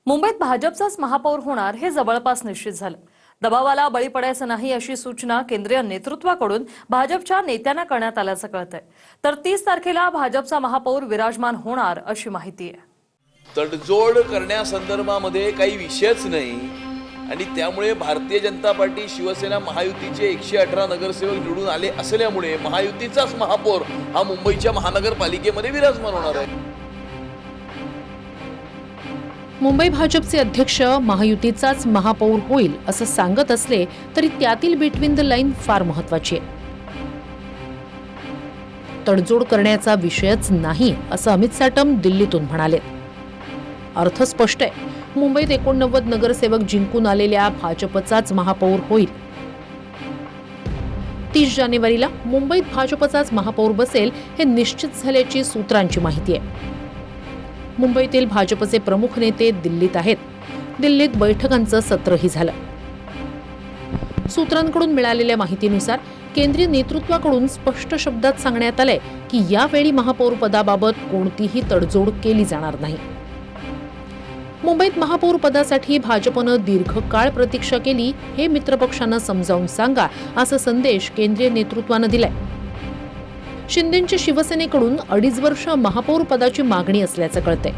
मुंबईत भाजपचाच महापौर होणार हे जवळपास निश्चित झालं। दबावाला बळी पडायचं नाही अशी सूचना केंद्रीय नेतृत्वाकडून भाजपच्या नेत्यांना करण्यात आल्याचं कळतंय। तर 30 तारखेला भाजपचा महापौर विराजमान होणार अशी माहिती आहे। तडजोड करण्यासंदर्भामध्ये काही विषयच नाही आणि त्यामुळे भारतीय जनता पार्टी शिवसेना महायुतीचे 118 नगरसेवक निवडून आले असल्यामुळे महायुतीचाच महापौर हा मुंबईच्या महानगरपालिकेमध्ये विराजमान होणार आहे। मुंबई भाजपचे अध्यक्ष महायुतीचाच महापौर होईल असं सांगत असले तरी त्यातील बिटवीन द लाईन फार महत्त्वाची आहे। तडजोड करण्याचा विषयच नाही असं अमित साटम दिल्लीतून म्हणाले। अर्थ स्पष्ट आहे, मुंबईत 89 नगरसेवक जिंकून आलेल्या भाजपचाच महापौर होईल। 30 जानेवारीला मुंबईत भाजपचाच महापौर बसेल हे निश्चित झाल्याची सूत्रांची माहिती आहे। मुंबईतील भाजपचे प्रमुख नेते दिल्लीत आहेत। दिल्लीत बैठकांचं सत्रही झालं। सूत्रांकडून मिळालेल्या माहितीनुसार केंद्रीय नेतृत्वाकडून स्पष्ट शब्दात सांगण्यात आलंय की यावेळी महापौर पदाबाबत कोणतीही तडजोड केली जाणार नाही। मुंबईत महापौर पदासाठी भाजपनं दीर्घकाळ प्रतीक्षा केली हे मित्रपक्षांना समजावून सांगा असा संदेश केंद्रीय नेतृत्वानं दिलाय। शिंदेंच्या शिवसेनेकडून 2.5 वर्ष महापौर पदाची मागणी असल्याचं कळतंय।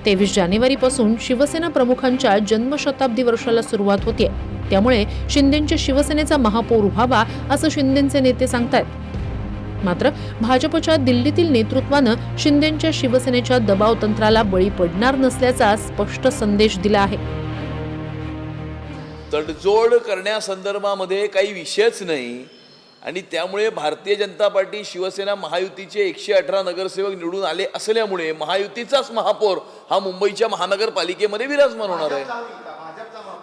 23 जानेवारीपासून शिवसेना प्रमुखांच्या जन्मशताब्दी वर्षाला सुरुवात होतीये, त्यामुळे शिंदेंच्या शिवसेनेचा महापौर व्हावा असं शिंदेंचे नेते सांगतायत। मात्र भाजपच्या दिल्लीतील नेतृत्वानं शिंदेंच्या शिवसेनेच्या दबाव तंत्राला बळी पडणार नसल्याचा स्पष्ट संदेश दिला आहे। तडजोड करण्यासंदर्भामध्ये काही विषयच नाही आणि त्यामुळे भारतीय जनता पार्टी शिवसेना महायुतीचे 118 नगरसेवक निवडून आले असल्यामुळे महायुतीचाच महापौर हा मुंबईच्या महानगरपालिकेमध्ये विराजमान होणार आहे।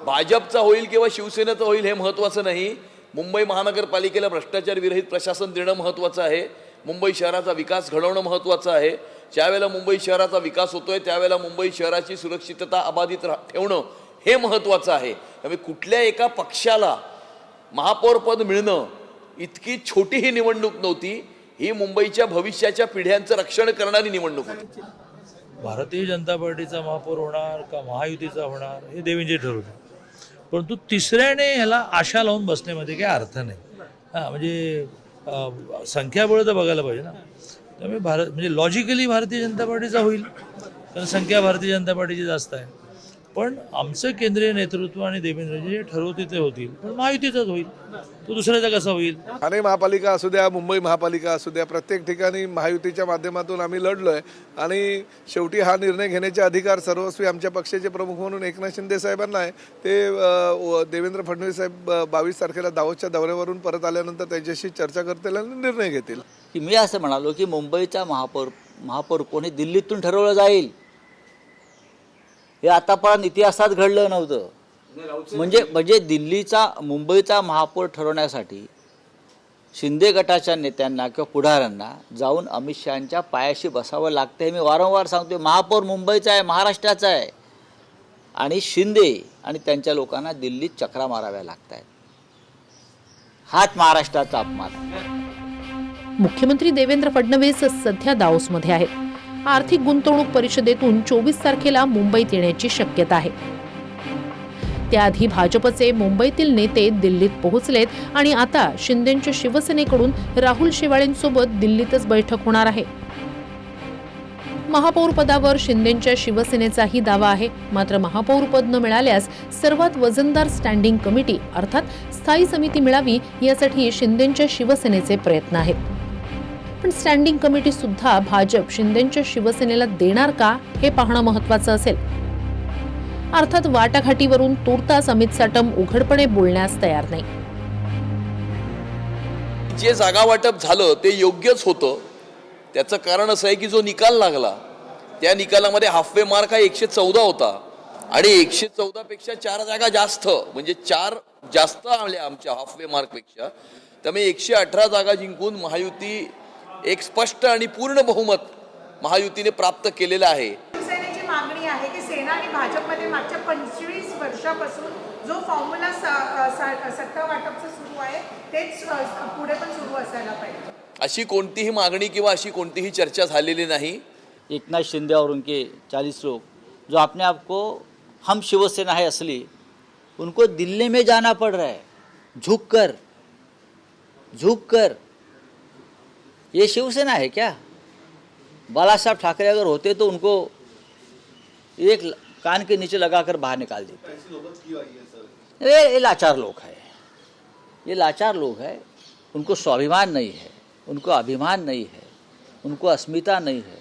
भाजपचा होईल किंवा शिवसेनेचा होईल हे महत्त्वाचं नाही। मुंबई महानगरपालिकेला भ्रष्टाचार विरहित प्रशासन देणं महत्त्वाचं आहे। मुंबई शहराचा विकास घडवणं महत्त्वाचं आहे। ज्यावेळेला मुंबई शहराचा विकास होतोय त्यावेळेला मुंबई शहराची सुरक्षितता अबाधित ठेवणं हे महत्त्वाचं आहे। त्यामुळे कुठल्या एका पक्षाला महापौर पद मिळणं इतकी छोटी ही निवडणूक नव्हती। ही मुंबईच्या भविष्याच्या पिढ्यांचं रक्षण करणारी निवडणूक होती। भारतीय जनता पार्टीचा महापौर होणार का महायुतीचा होणार हे देवेंद्रजी ठरवतील, परंतु तिसऱ्याने ह्याला आशा लावून बसण्यामध्ये काही अर्थ नाही। म्हणजे संख्याबळ तर बघायला पाहिजे ना। त्यामुळे म्हणजे लॉजिकली भारतीय जनता पार्टीचा होईल, कारण संख्या भारतीय जनता पार्टीची जास्त आहे। पण आमचं केंद्रीय नेतृत्व आणि देवेंद्रजी जे ठरवतील ते होतील, पण महायुतीचाच होईल। तो दुसऱ्याचा कसा होईल? ठाणे महापालिका असू द्या, मुंबई महापालिका असू द्या, प्रत्येक ठिकाणी महायुतीच्या माध्यमातून आम्ही लढलोय आणि शेवटी हा निर्णय घेण्याचे अधिकार सर्वस्वी आमच्या पक्षाचे प्रमुख म्हणून एकनाथ शिंदे साहेबांना आहे। ते देवेंद्र फडणवीस साहेब 22 तारखेला दावोसच्या दौऱ्यावरून परत आल्यानंतर त्यांच्याशी चर्चा करतील आणि निर्णय घेतील। की मी असं म्हणालो की मुंबईचा महापौर कोणी दिल्लीतून ठरवलं जाईल हे आतापर्यंत इतिहासात घडलं नव्हतं। म्हणजे दिल्लीचा मुंबईचा महापौर ठरवण्यासाठी शिंदे गटाच्या नेत्यांना किंवा पुढाऱ्यांना जाऊन अमित शहांच्या पायाशी बसावं लागतं। हे मी वारंवार सांगतोय। महापौर मुंबईचा आहे, महाराष्ट्राचा आहे आणि शिंदे आणि त्यांच्या लोकांना दिल्लीत चक्रा माराव्या लागत आहेत। हाच महाराष्ट्राचा अपमान। मुख्यमंत्री देवेंद्र फडणवीस सध्या दाओसमध्ये आहेत। आर्थिक गुंतवणूक परिषदेतून 24 तारखेला मुंबईत येण्याची शक्यता आहे। त्याआधी भाजपचे मुंबईतील नेते दिल्लीत पोहोचलेत आणि आता शिंदेंच्या शिवसेनेकडून राहुल शेवाळेंसोबत दिल्लीतच बैठक होणार आहे। महापौर पदावर शिंदेंच्या शिवसेनेचाही दावा आहे। मात्र महापौर पद न मिळाल्यास सर्वात वजनदार स्टँडिंग कमिटी अर्थात स्थायी समिती मिळावी यासाठी शिंदेंच्या शिवसेनेचे प्रयत्न आहेत। पण स्टँडिंग कमिटी सुद्धा भाजप शिंदेंच्या शिवसेनेला देणार का हे पाहणं महत्त्वाचं असेल। अर्थात वाटाघाटीवरून तूर्तास अमित साटम उघडपणे बोलण्यास तयार नाही। जे जागा वाटप झालं ते योग्यच होतं। त्याचं कारण असं आहे की जो निकाल लागला त्या निकालामध्ये हाफवे मार्क हा 114 होता आणि 114 पेक्षा 4 जागा जास्त, म्हणजे 4 जास्त आल्या आमच्या हाफवे मार्क पेक्षा। त्यामुळे 118 जागा जिंकून महायुती एक स्पष्ट आणि पूर्ण बहुमत महायुतीने प्राप्त केलेलं आहे। शिवसेनेची मागणी आहे की सेना आणि भाजपमध्ये मागच्या 25 वर्षापासून जो फॉर्म्युला सत्ता वाटपचं सुरू आहे तेच पुढे पण सुरू असायला पाहिजे। अशी कोणतीही मागणी किंवा अशी कोणतीही चर्चा झालेली नाही। एकनाथ शिंदे और उनके 40 लोग जो अपने आप को हम शिवसेना है असली, उनको दिल्ली में जाना पड़ रहा है झुक कर। ये शिवसेना है क्या? बाला साहब ठाकरे अगर होते तो उनको एक कान के नीचे लगाकर बाहर निकाल देते। ये लाचार लोग हैं, ये लाचार लोग हैं। उनको स्वाभिमान नहीं है, उनको अभिमान नहीं है, उनको अस्मिता नहीं है।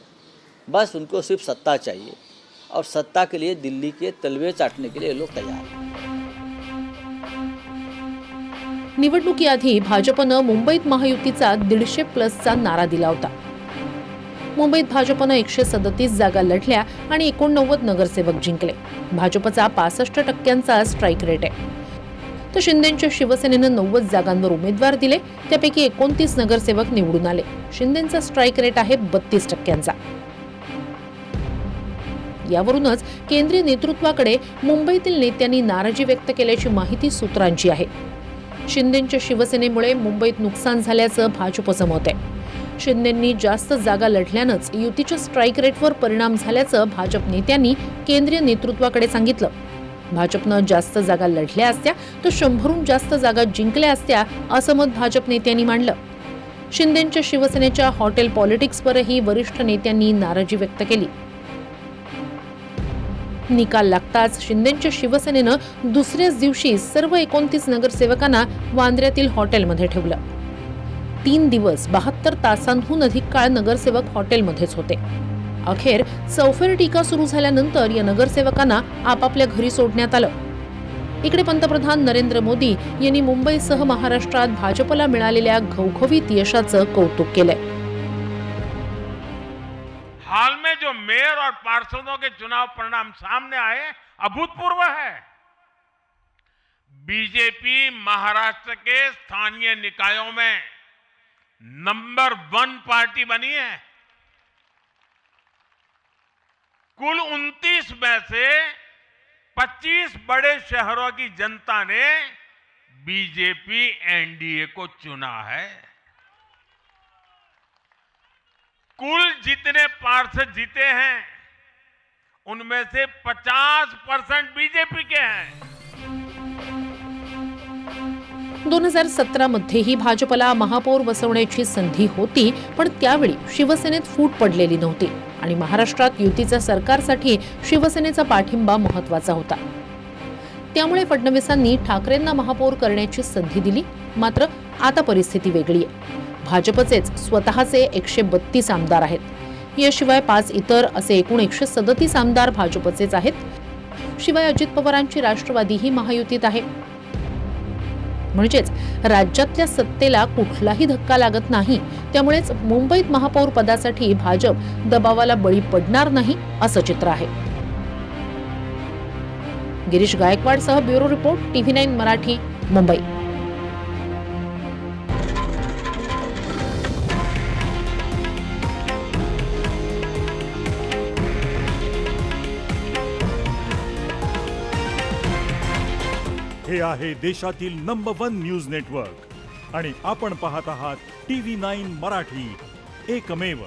बस उनको सिर्फ सत्ता चाहिए और सत्ता के लिए दिल्ली के तलवे चाटने के लिए लोग तैयार हैं। निवडणुकीआधी भाजपनं मुंबईत महायुतीचा 150+ नारा दिला होता. मुंबईत भाजपनं 137 जागा लढल्या आणि 89 नगरसेवक जिंकले. भाजपचा 65% स्ट्राईक रेट आहे. तर शिंदेंच्या शिवसेनेनं 90 जागांवर उमेदवार दिले, त्यापैकी 29 नगरसेवक निवडून आले. शिंदेंचा स्ट्राईक रेट आहे 32%. यावरूनच केंद्रीय नेतृत्वाकडे मुंबईतील नेत्यांनी नाराजी व्यक्त केल्याची माहिती सूत्रांची आहे. शिंदेंच्या शिवसेनेमुळे मुंबईत नुकसान झाल्याचं भाजपचं मत आहे. शिंदेंनी जास्त जागा लढल्यानंच युतीच्या स्ट्राईक रेटवर परिणाम झाल्याचं भाजप नेत्यांनी केंद्रीय नेतृत्वाकडे सांगितलं. भाजपनं जास्त जागा लढल्या असत्या तर 100हून जास्त जागा जिंकल्या असत्या असं मत भाजप नेत्यांनी मांडलं. शिंदेंच्या शिवसेनेच्या हॉटेल पॉलिटिक्सवरही वरिष्ठ नेत्यांनी नाराजी व्यक्त केली. निकाल लागताच शिंदेंच्या शिवसेनेनं दुसऱ्याच दिवशी सर्व 29 नगरसेवकांना वांद्र्यातील हॉटेलमध्ये ठेवलं. 3 दिवस 72 तासांहून अधिक काळ नगरसेवक हॉटेलमध्येच होते. अखेर चौफेर टीका सुरू झाल्यानंतर या नगरसेवकांना आपापल्या घरी सोडण्यात आलं. इकडे पंतप्रधान नरेंद्र मोदी यांनी मुंबईसह महाराष्ट्रात भाजपला मिळालेल्या घवघवीत यशाचं कौतुक केलंय. हाल में जो मेयर और पार्षदों के चुनाव परिणाम सामने आए अभूतपूर्व है. बीजेपी महाराष्ट्र के स्थानीय निकायों में नंबर 1 पार्टी बनी है. कुल 29 में से 25 बड़े शहरों की जनता ने बीजेपी एनडीए को चुना है. कुल जितने पार्षद जीते हैं उनमें से 50% बीजेपी के हैं. 2017 मध्येही भाजपला महापौर बसवण्याची संधी होती, पण त्यावेळी शिवसेनेत फूट पडलेली नव्हती आणि महाराष्ट्रात युतीच्या सरकारसाठी शिवसेनेचा पाठिंबा महत्त्वाचा होता. त्यामुळे फडणवीसांनी ठाकरेंना महापौर करण्याची संधी दिली. मात्र आता परिस्थिती वेगळी आहे. भाजपचेच स्वतःचे 132 आमदार आहेत. याशिवाय 5 इतर असे एकूण 137 आमदार भाजपचेच आहेत. शिवाय अजित पवारांची राष्ट्रवादीही महायुतीत आहे. म्हणजेच राज्यातल्या सत्तेला कुठलाही धक्का लागत नाही. त्यामुळेच मुंबईत महापौर पदासाठी भाजप दबावाला बळी पडणार नाही असं चित्र आहे. गिरीश गायकवाडसह bureau report TV9 Marathi, Mumbai. हे आहे देशातील नंबर 1 न्यूज नेटवर्क आणि आपण पाहत आहात TV9 मराठी, एकमेव.